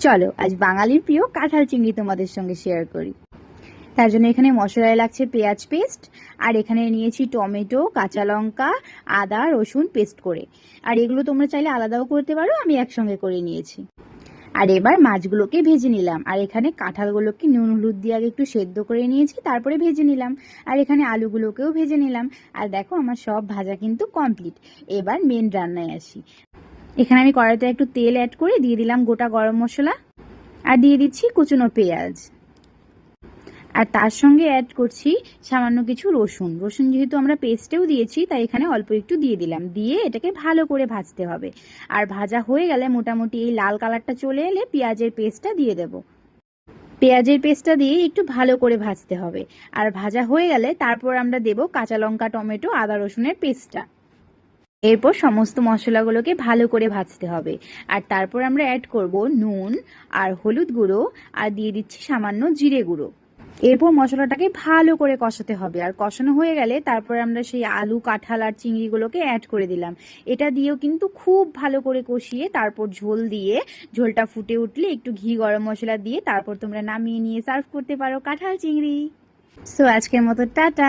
চলো আজ বাঙালির প্রিয় কাঁঠাল চিংড়ি তোমাদের সঙ্গে শেয়ার করি। তার জন্য এখানে মশলায় লাগছে পেঁয়াজ পেস্ট, আর এখানে নিয়েছি টমেটো, কাঁচা লঙ্কা, আদা রসুন পেস্ট করে। আর এগুলো তোমরা চাইলে আলাদাও করতে পারো, আমি একসঙ্গে করে নিয়েছি। আর এবার মাছগুলোকে ভেজে নিলাম, আর এখানে কাঁঠালগুলোকে নুন হলুদ দিয়ে আগে একটু সেদ্ধ করে নিয়েছি, তারপরে ভেজে নিলাম। আর এখানে আলুগুলোকেও ভেজে নিলাম। আর দেখো আমার সব ভাজা কিন্তু কমপ্লিট। এবার মেন রান্নায় আসি। এখানে আমি কড়াইতে একটু তেল অ্যাড করে দিয়ে দিলাম গোটা গরম মশলা, আর দিয়ে দিচ্ছি কুচনো পেঁয়াজ, আর তার সঙ্গে অ্যাড করছি সামান্য কিছু রসুন। রসুন যেহেতু আমরা পেস্টেও দিয়েছি, তাই এখানে অল্প একটু দিয়ে দিলাম। দিয়ে এটাকে ভালো করে ভাজতে হবে। আর ভাজা হয়ে গেলে মোটামুটি এই লাল কালারটা চলে এলে পেঁয়াজের পেস্টটা দিয়ে দেব। পেঁয়াজের পেস্টটা দিয়ে একটু ভালো করে ভাজতে হবে। আর ভাজা হয়ে গেলে তারপর আমরা দেব কাঁচা লঙ্কা, টমেটো, আদা রসুনের পেস্টটা। এরপর সমস্ত মশলাগুলোকে ভালো করে ভাজতে হবে। আর তারপর আমরা অ্যাড করব নুন আর হলুদ গুঁড়ো, আর দিয়ে দিচ্ছি সামান্য জিরে গুঁড়ো। এরপর মশলাটাকে ভালো করে কষাতে হবে। আর কষানো হয়ে গেলে তারপর আমরা সেই আলু, কাঁঠাল আর চিংড়িগুলোকে অ্যাড করে দিলাম। এটা দিয়েও কিন্তু খুব ভালো করে কষিয়ে তারপর ঝোল দিয়ে, ঝোলটা ফুটে উঠলে একটু ঘি গরম মশলা দিয়ে তারপর তোমরা নামিয়ে নিয়ে সার্ভ করতে পারো কাঁঠাল চিংড়ি। সো আজকের মতো টাটা।